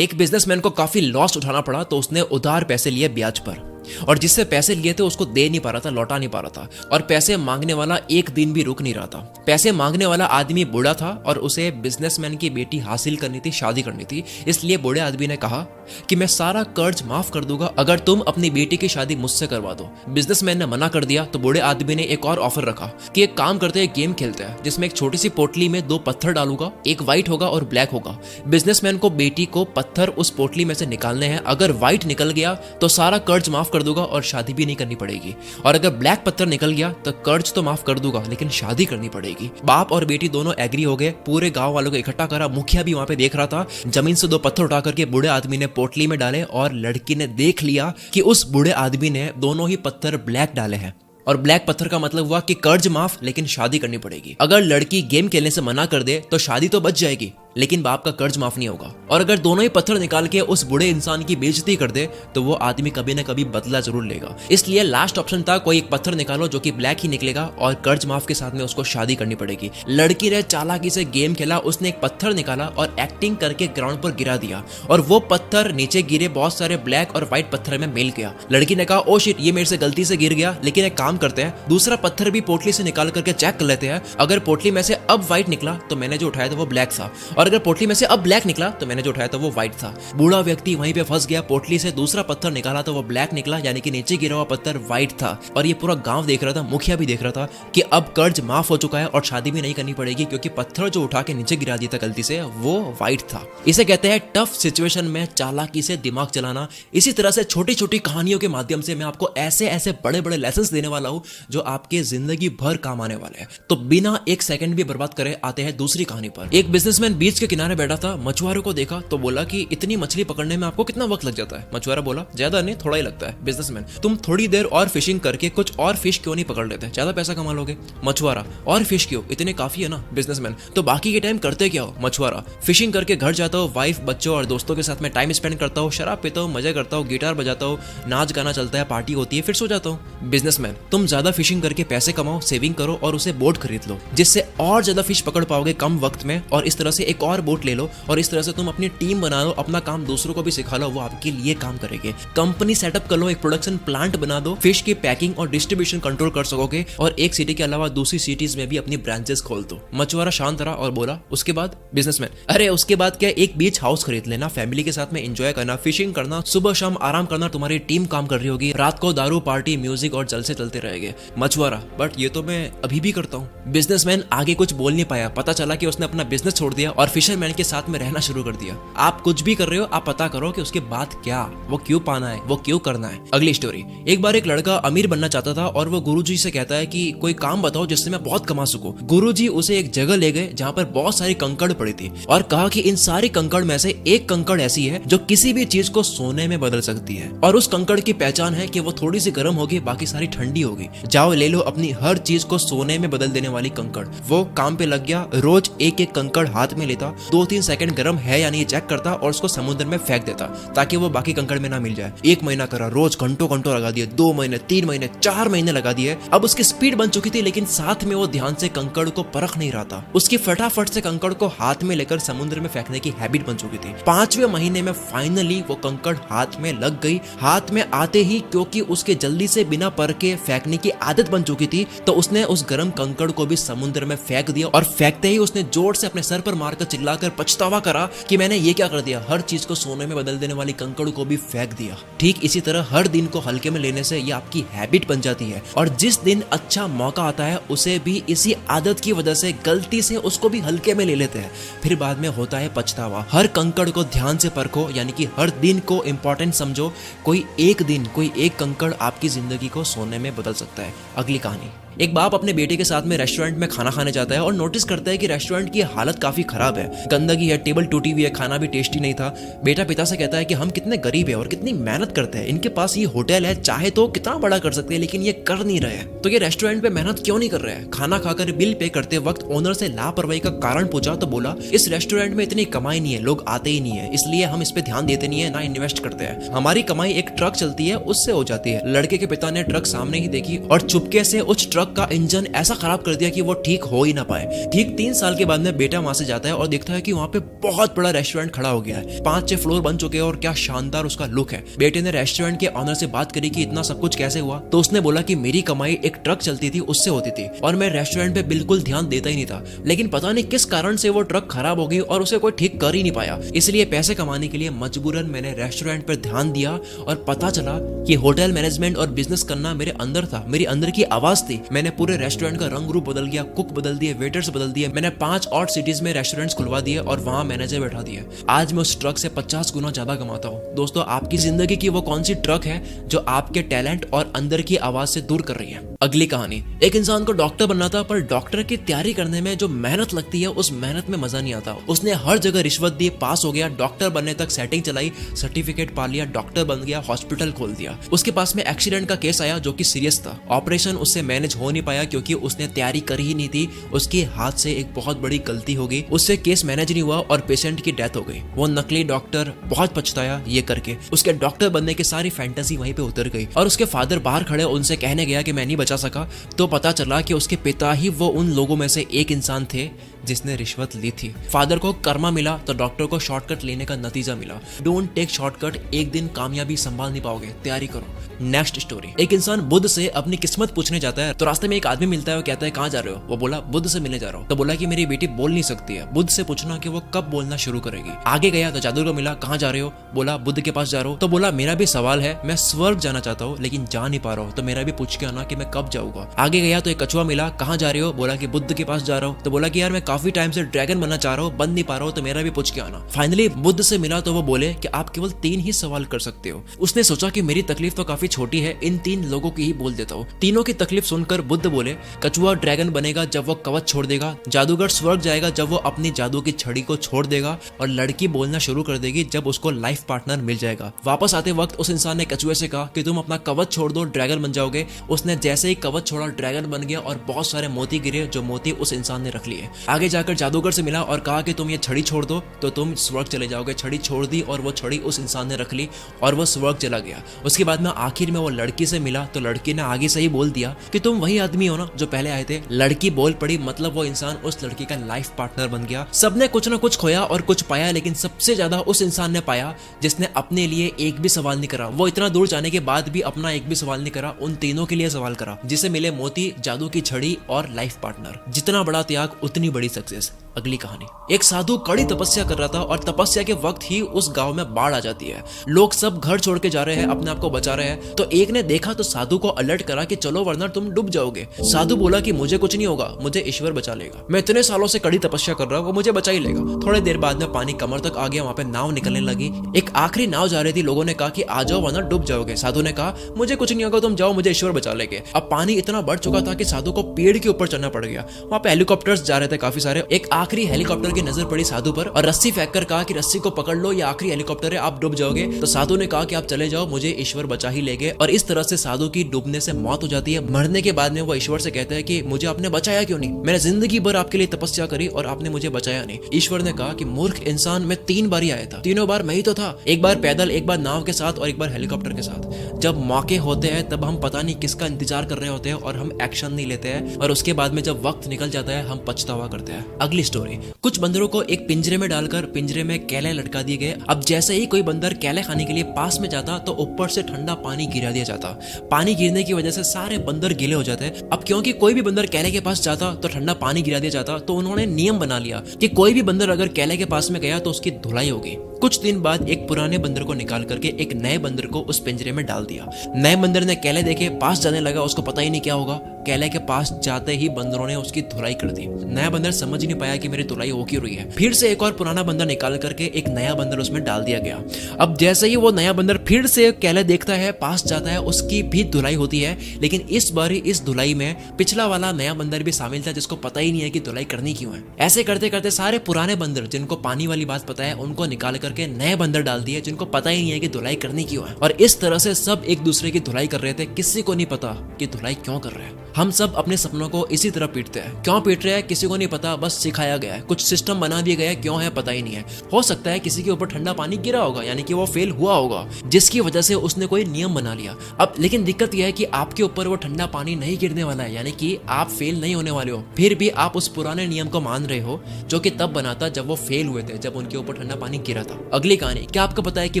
एक बिजनेसमैन को काफी लॉस उठाना पड़ा तो उसने उधार पैसे लिए ब्याज पर, और जिससे पैसे लिए थे उसको दे नहीं पा रहा था, लौटा नहीं पा रहा था, और पैसे मांगने वाला एक दिन भी रुक नहीं रहा था। पैसे मांगने वाला आदमी बूढ़ा था और उसे बिजनेसमैन की बेटी हासिल करनी थी, शादी करनी थी। इसलिए बूढ़े आदमी ने कहा कि मैं सारा कर्ज माफ कर दूंगा अगर तुम अपनी बेटी की शादी मुझसे करवा दो। बिजनेसमैन ने मना कर दिया तो बूढ़े आदमी ने एक और ऑफर रखा कि एक काम करते हैं, गेम खेलते हैं जिसमें एक छोटी सी पोटली में 2 पत्थर डालूंगा, एक व्हाइट होगा और ब्लैक होगा। बिजनेसमैन को बेटी को पत्थर उस पोटली में से निकालने हैं। अगर व्हाइट निकल गया तो सारा कर्ज माफ कर दूंगा और शादी भी नहीं करनी पड़ेगी, और अगर ब्लैक पत्थर निकल गया तो कर्ज तो माफ कर दूंगा लेकिन शादी करनी पड़ेगी। बाप और बेटी दोनों एग्री हो गए, पूरे गांव वालों को इकट्ठा करा। मुखिया भी वहां पे देख रहा था। जमीन से 2 पत्थर उठा करके बूढ़े आदमी ने पोटली में डाले और लड़की ने देख लिया कि उस बूढ़े आदमी ने दोनों ही पत्थर ब्लैक डाले हैं, और ब्लैक पत्थर का मतलब हुआ कि कर्ज माफ लेकिन शादी करनी पड़ेगी। अगर लड़की गेम खेलने से मना कर दे तो शादी तो बच जाएगी लेकिन बाप का कर्ज माफ नहीं होगा, और अगर दोनों ही पत्थर निकाल के उस बूढ़े इंसान की बेइज्जती कर दे तो वो आदमी कभी ना कभी बदला जरूर लेगा। इसलिए लास्ट ऑप्शन था कोई एक पत्थर निकालो जो कि ब्लैक ही निकलेगा और कर्ज माफ के साथ में उसको शादी करनी पड़ेगी। लड़की ने चालाकी से गेम खेला, उसने एक पत्थर निकाला और एक्टिंग करके ग्राउंड पर गिरा दिया, और वो पत्थर नीचे गिरे, बहुत सारे ब्लैक और व्हाइट पत्थर में मिल गया। लड़की ने कहा ओ शिट, ये मेरे से गलती से गिर गया, लेकिन एक काम करते हैं, दूसरा पत्थर भी पोटली से निकाल करके चेक कर लेते हैं। अगर पोटली में से अब व्हाइट निकला तो मैंने जो उठाया था वो ब्लैक था, और अगर पोटली में से अब ब्लैक निकला तो मैंने जो उठाया था वो व्हाइट था। बूढ़ा व्यक्ति वहीं पे फंस गया। पोटली से दूसरा पत्थर निकाला तो वो ब्लैक निकला, यानी कि नीचे गिरा हुआ पत्थर व्हाइट था, और ये पूरा गांव देख रहा था, मुखिया भी देख रहा था कि अब कर्ज माफ हो चुका है और शादी भी नहीं करनी पड़ेगी क्योंकि पत्थर जो उठा के नीचे गिरा दिया था गलती से वो व्हाइट था। इसे कहते हैं टफ सिचुएशन में चालाकी से दिमाग चलाना। इसी तरह से छोटी छोटी कहानियों के माध्यम से मैं आपको ऐसे ऐसे बड़े बड़े लेसन देने वाला हूं जो आपके जिंदगी भर काम आने वाले हैं। तो बिना एक सेकंड भी बर्बाद करे आते हैं दूसरी कहानी पर। एक बिजनेसमैन बीच के किनारे बैठा था, मछुआरों को देखा तो बोला कि इतनी मछली पकड़ने में आपको कितना वक्त लग जाता है? मछुआरा बोला ज्यादा नहीं, थोड़ा ही लगता है। बिजनेसमैन तुम थोड़ी देर और फिशिंग करके कुछ और फिश क्यों नहीं पकड़ लेते, ज्यादा पैसा कमा लोगे। मछुआरा और फिश क्यों, इतने काफी है ना। बिजनेसमैन तो बाकी के टाइम करते क्या हो? मछुआरा फिशिंग करके घर जाता हूँ, वाइफ बच्चों और दोस्तों के साथ में टाइम स्पेंड करता हूँ, शराब पीता हूँ, मजे करता हूँ, गिटार बजाता हूँ, नाच गाना चलता है, पार्टी होती है, फिर सो जाता हूँ। बिजनेसमैन तुम ज्यादा फिशिंग करके पैसे कमाओ, सेविंग करो और उसे बोट खरीद लो जिससे और ज्यादा फिश पकड़ पाओगे कम वक्त में, और इस तरह से एक और बोट ले लो और इस तरह से तुम अपनी टीम बना लो, अपना काम दूसरों को भी सिखा लो, वो आपके लिए काम करेंगे। कंपनी सेटअप कर लो, एक प्रोडक्शन प्लांट बना दो, फिश की पैकिंग और डिस्ट्रीब्यूशन कंट्रोल कर सकोगे, और एक सिटी के अलावा दूसरी सिटीज में भी अपनी ब्रांचेस खोल दो। मछुआरा शांत रहा और बोला उसके बाद? बिजनेसमैन अरे उसके बाद क्या, एक बीच हाउस खरीद लेना, फैमिली के साथ में एंजॉय करना, फिशिंग करना, सुबह शाम आराम करना, तुम्हारी टीम काम कर रही होगी, रात को दारू पार्टी म्यूजिक और जलसे चलते रहेंगे। मछुआरा बट ये तो मैं अभी भी करता हूँ। बिजनेसमैन आगे कुछ बोल नहीं पाया, पता चला कि उसने अपना बिजनेस छोड़ दिया और फिशरमैन के साथ में रहना शुरू कर दिया। आप कुछ भी कर रहे हो, आप पता करो कि उसके बाद क्या, वो क्यों पाना है, वो क्यों करना है। अगली स्टोरी। एक बार एक लड़का अमीर बनना चाहता था और वो गुरुजी से कहता है कि कोई काम बताओ जिससे मैं बहुत कमा सकूं। गुरुजी उसे एक जगह ले गए जहां पर बहुत सारी कंकड़ पड़ी थी और कहा कि इन सारी कंकड़ में से एक कंकड़ ऐसी है जो किसी भी चीज को सोने में बदल सकती है, और उस कंकड़ की पहचान है कि वो थोड़ी सी गर्म होगी, बाकी सारी ठंडी होगी। जाओ ले लो अपनी हर चीज को सोने में बदल देने वाली कंकड़। वो काम पे लग गया, रोज एक एक कंकड़ हाथ में लेता, 2-3 सेकंड गर्म है या नहीं चेक करता और उसको समुद्र में फेंक देता ताकि वो बाकी कंकड़ में ना मिल जाए। 1 महीना करा, रोज घंटों घंटों लगा दिए, 2 महीने, 3 महीने, 4 महीने लगा दिए। अब उसकी स्पीड बन चुकी थी, लेकिन साथ में वो ध्यान से कंकड़ को परख नहीं रहा था। उसकी फटाफट से कंकड़ को हाथ में लेकर समुद्र में फेंकने की हैबिट बन चुकी थी। 5वें महीने में फाइनली वो कंकड़ हाथ में लग गई। हाथ में आते ही, क्योंकि उसके जल्दी से बिना परखे फेंकने की आदत बन चुकी थी, तो उसने उस गर्म कंकड़ को भी समुद्र में फेंक दिया, और फेंकते ही उसने जोर से अपने सर पर मारकर चिल्लाकर पछतावा करा कि मैंने ये क्या कर दिया, हर चीज को सोने में बदल देने वाली कंकड़ को भी फेंक दिया। ठीक इसी तरह हर दिन को हल्के में लेने से ये आपकी हैबिट बन जाती है, और जिस दिन अच्छा मौका आता है उसे भी इसी आदत की वजह से गलती से उसको भी हल्के में ले लेते हैं, फिर बाद में होता है पछतावा। हर कंकड़ को ध्यान से परखो, यानी कि हर दिन को इंपॉर्टेंट समझो। कोई एक दिन, कोई एक कंकड़ आपकी जिंदगी को सोने में बदल सकता है। अगली कहानी। एक बाप अपने बेटे के साथ में रेस्टोरेंट में खाना खाने जाता है और नोटिस करता है कि रेस्टोरेंट की हालत काफी खराब है, गंदगी है, टेबल टूटी हुई है, खाना भी टेस्टी नहीं था। बेटा पिता से कहता है कि हम कितने गरीब है और कितनी मेहनत करते हैं, इनके पास ये होटल है, चाहे तो कितना बड़ा कर सकते हैं, लेकिन ये कर नहीं रहे हैं, तो ये रेस्टोरेंट पे मेहनत क्यों नहीं कर रहे हैं। खाना खाकर बिल पे करते वक्त ओनर से लापरवाही का कारण पूछा तो बोला इस रेस्टोरेंट में इतनी कमाई नहीं है, लोग आते ही नहीं है, इसलिए हम इस पे ध्यान देते नहीं है, ना इन्वेस्ट करते हैं। हमारी कमाई एक ट्रक चलती है उससे हो जाती है। लड़के के पिता ने ट्रक सामने ही देखी और चुपके से उस ट्रक ट्रक का इंजन ऐसा खराब कर दिया कि वो ठीक हो ही ना पाए। ठीक 3 साल के बाद में बेटा वहां से जाता है और देखता है कि वहां पे बहुत बड़ा रेस्टोरेंट खड़ा हो गया है, 5-6 फ्लोर बन चुके हैं और क्या शानदार उसका लुक है। बेटे ने रेस्टोरेंट के ऑनर से बात करी कि इतना सब कुछ कैसे हुआ, तो उसने बोला कि मेरी कमाई एक ट्रक चलती थी उससे होती थी और मैं रेस्टोरेंट पे बिल्कुल ध्यान देता ही नहीं था, लेकिन पता नहीं किस कारण से वो ट्रक खराब हो गई और उसे कोई ठीक कर ही नहीं पाया। इसलिए पैसे कमाने के लिए मजबूरन मैंने रेस्टोरेंट पर ध्यान दिया और पता चला कि होटल मैनेजमेंट और बिजनेस करना मेरे अंदर था, मेरी अंदर की आवाज थी। मैंने पूरे रेस्टोरेंट का रंग रूप बदल गया, कुक बदल दिए, वेटर्स बदल दिए। मैंने 5 और सिटीज में रेस्टोरेंट्स खुलवा दिए और वहां मैनेजर बैठा दिए। आज मैं उस ट्रक से 50 गुना ज्यादा कमाता हूँ। दोस्तों, आपकी जिंदगी की वो कौन सी ट्रक है जो आपके टैलेंट और अंदर की आवाज से दूर कर रही है? अगली कहानी, एक इंसान को डॉक्टर बनना था, पर डॉक्टर की तैयारी करने में जो मेहनत लगती है उस मेहनत में मजा नहीं आता। उसने हर जगह रिश्वत दी, पास हो गया, डॉक्टर बनने तक सेटिंग चलाई, सर्टिफिकेट पा लिया, डॉक्टर बन गया, हॉस्पिटल खोल दिया। उसके पास में एक्सीडेंट का केस आया जो कि सीरियस था। ऑपरेशन उससे मैनेज हो नहीं पाया क्योंकि उसने तैयारी करी ही नहीं थी। उसके हाथ से एक बहुत बड़ी गलती हो गई, उससे केस मैनेज नहीं हुआ और पेशेंट की डेथ हो गई। वो नकली डॉक्टर बहुत पछताया ये करके। उसके डॉक्टर बनने की सारी फैंटेसी वहीं पे उतर गई और उसके फादर बाहर खड़े उनसे कहने गया कि मैं नहीं बचा सका, तो पता चला कि उसके पिता ही वो उन लोगों में से एक इंसान थे जिसने रिश्वत ली थी। फादर को कर्मा मिला तो डॉक्टर को शॉर्टकट लेने का नतीजा मिला। डोंट टेक शॉर्टकट, एक दिन कामयाबी संभाल नहीं पाओगे, तैयारी करो। नेक्स्ट स्टोरी, एक इंसान बुद्ध से अपनी किस्मत पूछने जाता है तो रास्ते में एक आदमी मिलता है। वो कहता है कहाँ जा रहे हो? वो बोला बुद्ध से मिलने जा रहा हूँ। तो बोला कि मेरी बेटी बोल नहीं सकती है, बुद्ध से पूछना कि वो कब बोलना शुरू करेगी। आगे गया तो जादूगर मिला, कहाँ जा रहे हो? बोला बुद्ध के पास जा रहा हूँ। तो बोला मेरा भी सवाल है, मैं स्वर्ग जाना चाहता हूँ लेकिन जा नहीं पा रहा हूँ, तो मेरा भी पूछ के आना कि मैं कब जाऊंगा। आगे गया तो एक कछुआ मिला, कहाँ जा रहे हो? बोला कि बुद्ध के पास जा रहा हूँ। तो बोला कि यार मैं काफी टाइम से ड्रैगन बनना चाह रहा हूँ, बन नहीं पा रहा हूँ, तो मेरा भी पूछ के आना। फाइनली बुद्ध से मिला तो वो बोले कि आप केवल 3 ही सवाल कर सकते हो। उसने सोचा कि मेरी तकलीफ तो काफी छोटी है, इन 3 लोगों की ही बोल देता हूँ। तीनों की तकलीफ सुनकर बुद्ध बोले, कछुआ ड्रैगन बनेगा जब वो कवच छोड़ देगा, जादूगर स्वर्ग जाएगा जब वो अपनी जादू की छड़ी को छोड़ देगा, और लड़की बोलना शुरू कर देगी जब उसको लाइफ पार्टनर मिल जाएगा। वापस आते वक्त उस इंसान ने कछुए से कहा कि तुम अपना कवच छोड़ दो, ड्रैगन बन जाओगे। उसने जैसे ही कवच छोड़ा, ड्रैगन बन गया और बहुत सारे मोती गिरे, जो मोती उस इंसान ने रख लिए। आगे जाकर जादूगर से मिला और कहा कि तुम ये छड़ी छोड़ दो तो तुम स्वर्ग चले जाओगे। छड़ी छोड़ दी और वो छड़ी उस इंसान ने रख ली और वो स्वर्ग चला गया। उसके बाद में आखिर में वो लड़की से मिला तो लड़की ने आगे से ही बोल दिया कि तुम वही आदमी हो ना जो पहले आए थे। लड़की बोल पड़ी, मतलब वो इंसान उस लड़की का लाइफ पार्टनर बन गया। सबने कुछ ना कुछ खोया और कुछ पाया, लेकिन सबसे ज्यादा उस इंसान ने पाया जिसने अपने लिए एक भी सवाल नहीं करा। वो इतना दूर जाने के बाद भी अपना एक भी सवाल नहीं करा, उन तीनों के लिए सवाल करा, जिसे मिले मोती, जादू की छड़ी और लाइफ पार्टनर। जितना बड़ा त्याग उतनी बड़ी सक्सेस। अगली कहानी, एक साधु कड़ी तपस्या कर रहा था और तपस्या के वक्त ही उस गांव में बाढ़ आ जाती है। लोग सब घर छोड़ के जा रहे हैं, अपने आप को बचा रहे हैं। तो एक ने देखा तो साधु को अलर्ट करा कि चलो वरना तुम डूब जाओगे। साधु बोला कि मुझे कुछ नहीं होगा, मुझे ईश्वर बचा लेगा। मैं इतने सालों से कड़ी तपस्या कर रहा हूँ, वो मुझे बचा ही लेगा। थोड़ी देर बाद में पानी कमर तक आ गया, वहां पे नाव निकलने लगी। एक आखिरी नाव जा रही थी, लोगों ने कहा कि आ जाओ वरना डूब जाओगे। साधु ने कहा मुझे कुछ नहीं होगा, तुम जाओ, मुझे ईश्वर बचा लेंगे। अब पानी इतना बढ़ चुका था कि साधु को पेड़ के ऊपर चढ़ना पड़ गया। वहां पे हेलीकॉप्टर्स जा रहे थे काफी सारे। एक आखिरी हेलीकॉप्टर नजर पड़ी साधु पर और रस्सी फेंक कर कहा कि रस्सी को पकड़ लो, ये आखिरी हेलीकॉप्टर है, आप डूब जाओगे। तो साधु ने कहा कि आप चले जाओ, मुझे ईश्वर बचा ही लेंगे। और इस तरह से साधु की डूबने से मौत हो जाती है। मरने के बाद में वो ईश्वर से कहता है कि मुझे आपने बचाया क्यों नहीं? मैंने जिंदगी भर आपके लिए तपस्या करी और आपने मुझे बचाया नहीं। ईश्वर ने कहा कि मूर्ख इंसान, मैं 3 बार ही आया था, तीनों बार मैं ही तो था। एक बार पैदल, एक बार नाव के साथ और एक बार हेलीकॉप्टर के साथ। जब मौके होते हैं तब हम पता नहीं किसका इंतजार कर रहे होते हैं और हम एक्शन नहीं लेते हैं, और उसके बाद में जब वक्त निकल जाता है हम पछतावा करते हैं। अगली स्टोरी, कुछ बंदरों को एक पिंजरे में डालकर पिंजरे में केले लटका दिए गए। अब जैसे ही कोई बंदर केले खाने के लिए पास में जाता तो ऊपर से ठंडा पानी गिरा दिया जाता। पानी गिरने की वजह से सारे बंदर गीले हो जाते। अब क्योंकि कोई भी बंदर केले के पास जाता तो ठंडा पानी गिरा दिया जाता, तो उन्होंने नियम बना लिया कि कोई भी बंदर अगर केले के पास में गया तो उसकी धुलाई होगी। कुछ दिन बाद एक पुराने बंदर को निकाल करके एक नए बंदर को उस पिंजरे में डाल दिया। नए बंदर ने केले देखे, पास जाने लगा, उसको पता ही नहीं क्या होगा। केले के पास जाते ही बंदरों ने उसकी धुलाई कर दी। नया बंदर समझ ही नहीं पाया कि मेरी धुलाई हो क्यों रही है। फिर से एक और पुराना बंदर निकाल करके एक नया बंदर उसमें डाल दिया गया। अब जैसे ही वो नया बंदर फिर से केले देखता है, पास जाता है, उसकी भी धुलाई होती है। लेकिन इस बार इस धुलाई में पिछला वाला नया बंदर भी शामिल था, जिसको पता ही नहीं है कि धुलाई करनी क्यों है। ऐसे करते करते सारे पुराने बंदर जिनको पानी वाली बात पता है उनको निकाल कर करके नए बंदर डाल दिए जिनको पता ही नहीं है कि धुलाई करनी क्यों है। और इस तरह से सब एक दूसरे की धुलाई कर रहे थे, किसी को नहीं पता कि धुलाई क्यों कर रहे हैं। हम सब अपने सपनों को इसी तरह पीटते हैं। क्यों पीट रहे हैं किसी को नहीं पता, बस सिखाया गया है, कुछ सिस्टम बना दिया गया है, क्यों है पता ही नहीं है। हो सकता है किसी के ऊपर ठंडा पानी गिरा होगा, यानी कि वो फेल हुआ होगा, जिसकी वजह से उसने कोई नियम बना लिया। अब लेकिन दिक्कत यह है कि आपके ऊपर वो ठंडा पानी नहीं गिरने वाला है, यानी कि आप फेल नहीं होने वाले हो। फिर भी आप उस पुराने नियम को मान रहे हो जो कि तब बना था जब वो फेल हुए थे, जब उनके ऊपर ठंडा पानी गिरा था। अगली कहानी, क्या आपको पता है कि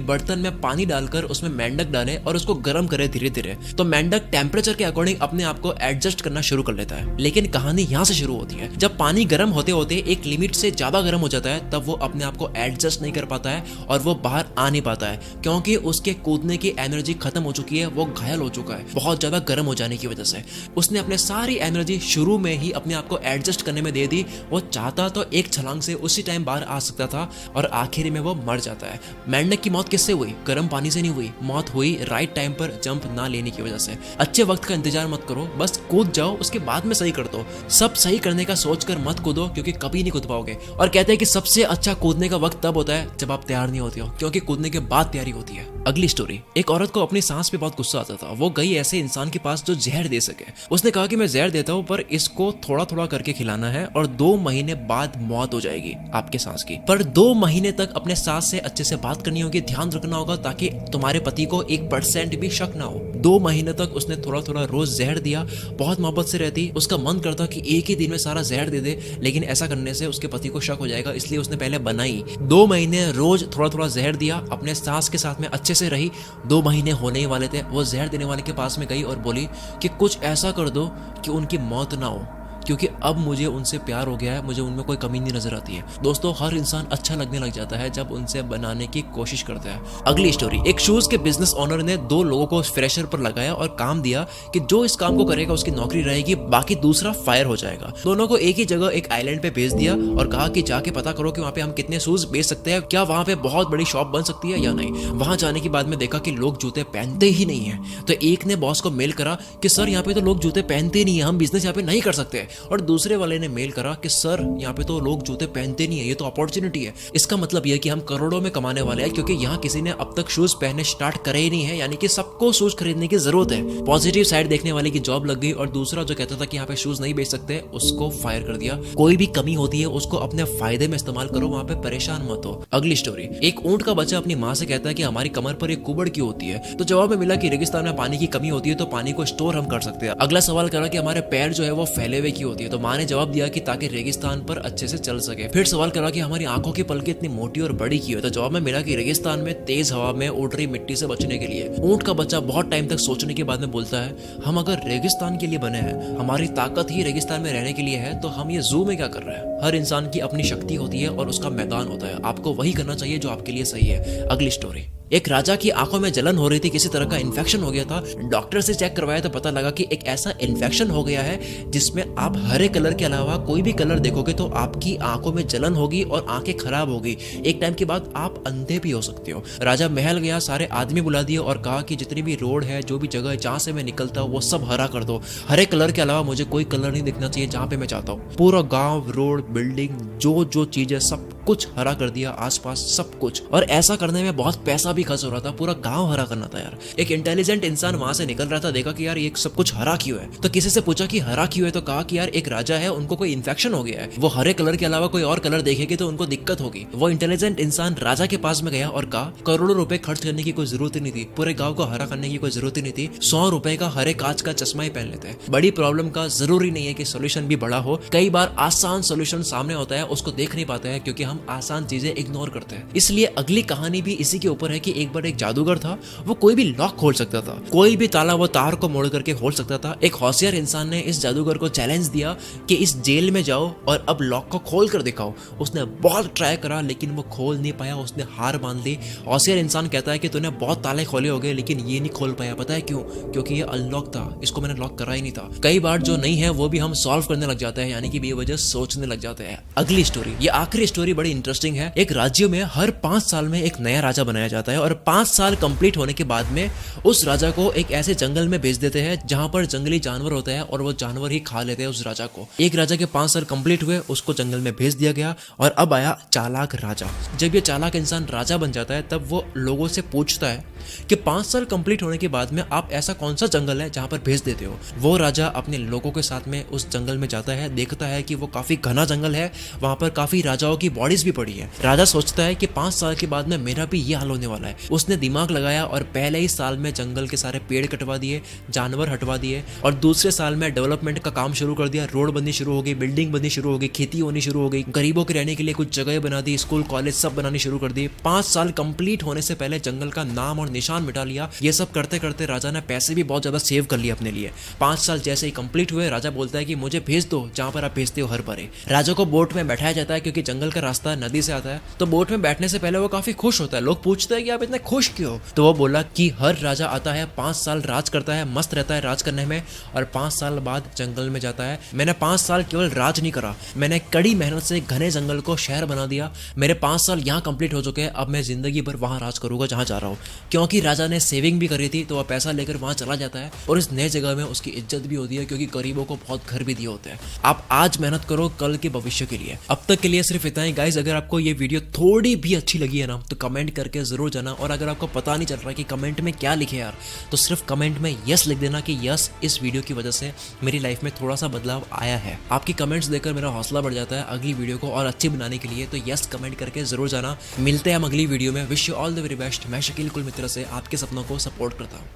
बर्तन में पानी डालकर उसमें मेंढक डाले और उसको गर्म करे धीरे धीरे, तो मेंढक टेम्परेचर के अकॉर्डिंग अपने आप को एडजस्ट करना शुरू कर लेता है। लेकिन कहानी यहाँ से शुरू होती है, जब पानी गर्म होते होते एक लिमिट से ज्यादा गर्म हो जाता है, तब वो अपने आप को एडजस्ट नहीं कर पाता है और वो बाहर आ नहीं पाता है, क्योंकि उसके कूदने की एनर्जी खत्म हो चुकी है। वो घायल हो चुका है बहुत ज्यादा गर्म हो जाने की वजह से। उसने अपने सारी एनर्जी शुरू में ही अपने आप को एडजस्ट करने में दे दी। वो चाहता तो एक छलांग से उसी टाइम बाहर आ सकता था और आखिर में वो मर जाता है। मेंढक की मौत किससे हुई? गर्म पानी से नहीं हुई, मौत हुई राइट टाइम पर जंप ना लेने की वजह से। अच्छे वक्त का इंतजार मत करो, बस कूद जाओ, उसके बाद में सही कर दो। सब सही करने का सोचकर मत कूदो, क्योंकि कभी नहीं कूद पाओगे। और कहते हैं कि सबसे अच्छा कूदने का वक्त तब होता है जब आप तैयार नहीं होते हो, क्योंकि कूदने के बाद तैयारी होती है। अगली स्टोरी, एक औरत को अपनी सांस पे बहुत गुस्सा आता था। वो गई ऐसे इंसान के पास जो जहर दे सके। उसने कहा कि मैं जहर देता हूँ, पर इसको थोड़ा थोड़ा करके खिलाना है और 2 महीने बाद मौत हो जाएगी आपके सांस की। पर 2 महीने तक अपने सांस से अच्छे से बात करनी होगी, ध्यान रखना होगा, ताकि तुम्हारे पति को 1% भी शक ना हो। 2 महीने तक उसने थोड़ा थोड़ा रोज जहर दिया। बहुत मोहब्बत से रहती, उसका मन करता कि एक ही दिन में सारा जहर दे दे, लेकिन ऐसा करने से उसके पति को शक हो जाएगा, इसलिए उसने पहले बनाई। 2 महीने रोज थोड़ा थोड़ा जहर दिया, अपने सांस के साथ में अच्छे से रही। 2 महीने होने ही वाले थे। वो जहर देने वाले के पास में गई और बोली कि कुछ ऐसा कर दो कि उनकी मौत ना हो, क्योंकि अब मुझे उनसे प्यार हो गया है, मुझे उनमें कोई कमी नहीं नजर आती है। दोस्तों, हर इंसान अच्छा लगने लग जाता है जब उनसे बनाने की कोशिश करता है। अगली स्टोरी, एक शूज के बिजनेस ओनर ने 2 लोगों को फ्रेशर पर लगाया और काम दिया कि जो इस काम को करेगा उसकी नौकरी रहेगी, बाकी दूसरा फायर हो जाएगा। दोनों को एक ही जगह एक आइलैंड पे भेज दिया और कहा कि जाके पता करो कि वहाँ पे हम कितने शूज बेच सकते हैं, क्या वहाँ पे बहुत बड़ी शॉप बन सकती है या नहीं। वहां जाने के बाद में देखा कि लोग जूते पहनते ही नहीं है। तो एक ने बॉस को मेल करा कि सर यहाँ पे तो लोग जूते पहनते नहीं है, हम बिजनेस यहाँ पे नहीं कर सकते। और दूसरे वाले ने मेल करा कि सर यहाँ पे तो लोग जूते पहनते नहीं है, ये तो अपॉर्चुनिटी है। इसका मतलब यह कि हम करोड़ों में कमाने वाले हैं, क्योंकि यहाँ किसी ने अब तक शूज पहनने स्टार्ट करे ही नहीं है, यानी कि सबको शूज खरीदने की जरूरत है। पॉजिटिव साइड देखने वाले की जॉब लग गई और दूसरा जो कहता था कि यहाँ पे शूज नहीं बेच सकते, उसको फायर कर दिया। कोई भी कमी होती है उसको अपने फायदे में इस्तेमाल करो, वहां पे परेशान मत हो। अगली स्टोरी, एक ऊंट का बच्चा अपनी माँ से कहता है कि हमारी कमर पर एक कुबड़ क्यों होती है। तो जवाब में मिला कि रेगिस्तान में पानी की कमी होती है, तो पानी को स्टोर हम कर सकते हैं। अगला सवाल करा कि हमारे पैर जो है वो फैले हुए क्यों होती है। तो माँ ने जवाब दिया कि ताकि रेगिस्तान पर अच्छे से चल सके। फिर सवाल करा कि हमारी आंखों की पलकें इतनी मोटी और बड़ी क्यों है। तो जवाब में मिला कि रेगिस्तान में तेज हवा में उड़ रही मिट्टी से बचने के लिए। ऊंट का बच्चा बहुत टाइम तक सोचने के बाद में बोलता है, हम अगर रेगिस्तान के लिए बने हैं, हमारी ताकत ही रेगिस्तान में रहने के लिए है, तो हम ये जू में क्या कर रहे हैं। हर इंसान की अपनी शक्ति होती है और उसका मैदान होता है, आपको वही करना चाहिए जो आपके लिए सही है। अगली स्टोरी, एक राजा की आंखों में जलन हो रही थी, किसी तरह का इन्फेक्शन हो गया था। डॉक्टर से चेक करवाया तो पता लगा कि एक ऐसा इन्फेक्शन हो गया है जिसमें आप हरे कलर के अलावा कोई भी कलर देखोगे तो आपकी आंखों में जलन होगी और आंखें खराब होगी। एक टाइम के बाद आप अंधे भी हो सकते हो। राजा महल गया, सारे आदमी बुला दिए और कहा कि जितनी भी रोड है, जो भी जगह है जहां से मैं निकलता हूँ, वो सब हरा कर दो। हरे कलर के अलावा मुझे कोई कलर नहीं दिखना चाहिए जहां पे मैं चाहता हूँ। पूरा गाँव, रोड, बिल्डिंग, जो चीज है सब कुछ हरा कर दिया, आसपास सब कुछ। और ऐसा करने में बहुत पैसा भी खर्च हो रहा था, पूरा गांव हरा करना था यार। एक इंटेलिजेंट इंसान वहां से निकल रहा था, देखा कि यार ये सब कुछ हरा क्यों है। तो किसी से पूछा कि हरा क्यों है, तो कहा कि यार एक राजा है, उनको कोई इन्फेक्शन हो गया है, वो हरे कलर के अलावा कोई और कलर देखेंगे तो उनको दिक्कत होगी। वो इंटेलिजेंट इंसान राजा के पास में गया और कहा करोड़ों रुपए खर्च करने की कोई जरूरत ही नहीं थी, पूरे गाँव को हरा करने की कोई जरूरत ही नहीं थी, 100 रुपए का हरे कांच का चश्मा ही पहन लेते। बड़ी प्रॉब्लम का जरूरी नहीं है कि सोल्यूशन भी बड़ा हो, कई बार आसान सोल्यूशन सामने होता है, उसको देख नहीं पाते हैं क्योंकि हम आसान चीजें इग्नोर करते हैं। इसलिए अगली कहानी भी इसी के ऊपर है कि एक बार एक जादूगर था, वो कोई भी लॉक खोल सकता था, कोई भी ताला वो तार को मोड़ करके खोल सकता था। एक होशियार इंसान ने इस जादूगर को चैलेंज दिया कि इस जेल में जाओ और अब लॉक को खोल कर दिखाओ। उसने बहुत ट्राई करा लेकिन वो खोल नहीं पाया, उसने हार मान ली। होशियार इंसान कहता है कि तूने बहुत ताले खोले होंगे लेकिन ये नहीं खोल पाया, पता है क्यों? क्योंकि ये अनलॉक था, इसको मैंने लॉक करा ही नहीं था। कई बार जो नहीं है वो भी हम सॉल्व करने लग जाते हैं, यानी कि बेवजह सोचने लग जाते हैं। अगली स्टोरी, ये आखिरी स्टोरी बड़ी इंटरेस्टिंग है। एक राज्य में हर 5 साल में एक नया राजा बनाया जाता है और 5 साल कंप्लीट होने के बाद में उस राजा को एक ऐसे जंगल में भेज देते हैं जहां पर जंगली जानवर होते हैं और वो जानवर ही खा लेते हैं उस राजा को। एक राजा के 5 साल कंप्लीट हुए, उसको जंगल में भेज दिया गया और अब आया चालाक राजा। जब ये चालाक इंसान राजा बन जाता है तब वो लोगों से पूछता है कि 5 साल कंप्लीट होने के बाद में आप ऐसा कौन सा जंगल है जहां पर भेज देते हो। वो राजा अपने लोगों के साथ में उस जंगल में जाता है, देखता है कि वो काफी घना जंगल है, वहां पर काफी राजाओं की बॉडीज भी पड़ी है। राजा सोचता है कि 5 साल के बाद में मेरा भी ये हाल होने वाला है। उसने दिमाग लगाया और पहले ही साल में जंगल के सारे पेड़ कटवा दिए, जानवर हटवा दिए और दूसरे साल में डेवलपमेंट का काम शुरू कर दिया। रोड बननी शुरू हो गई, बिल्डिंग बननी शुरू हो गई, खेती होनी शुरू हो गई, गरीबों के रहने के लिए कुछ जगह बना दी, स्कूल कॉलेज सब बनानी शुरू कर दी। 5 साल कंप्लीट होने से पहले जंगल का नाम और निशान मिटा लिया। ये सब करते करते राजा ने पैसे भी बहुत ज्यादा सेव कर लिए अपने लिए। 5 साल जैसे ही कंप्लीट हुए, राजा बोलता है कि मुझे भेज दो जहां पर आप भेजते हो हर बार। राजा को बोट में बैठाया जाता है क्योंकि जंगल का रास्ता नदी से आता है, तो बोट में बैठने से पहले वो काफी खुश होता है। लोग पूछते हैं कि आप इतने खुश क्यों? तो वो बोला कि हर राजा आता है, 5 साल राज करता है, मस्त रहता है राज करने में, और 5 साल बाद जंगल में जाता है। मैंने 5 साल केवल राज नहीं करा, मैंने कड़ी मेहनत से घने जंगल को शहर बना दिया। मेरे 5 साल यहाँ कंप्लीट हो चुके हैं, अब मैं जिंदगी भर वहां राज करूंगा जहां जा रहा हूँ। क्योंकि राजा ने सेविंग भी करी थी तो वह पैसा लेकर वहां चला जाता है और इस नए जगह में उसकी इज्जत भी होती है क्योंकि गरीबों को बहुत घर भी दिए होते हैं। आप आज मेहनत करो कल के भविष्य के लिए। अब तक के लिए सिर्फ इतना ही गाइस। अगर आपको ये वीडियो थोड़ी भी अच्छी लगी है ना तो कमेंट करके जरूर जाना, और अगर आपको पता नहीं चल रहा कि कमेंट में क्या लिखे यार, तो सिर्फ कमेंट में यस लिख देना कि यस, इस वीडियो की वजह से मेरी लाइफ में थोड़ा सा बदलाव आया है। आपकी कमेंट्स देखकर मेरा हौसला बढ़ जाता है अगली वीडियो को और अच्छी बनाने के लिए। तो यस कमेंट करके जरूर जाना। मिलते हैं हम अगली वीडियो में। Wish you all the very best. मैं शकील कुल मित्र से आपके सपनों को सपोर्ट करता हूँ।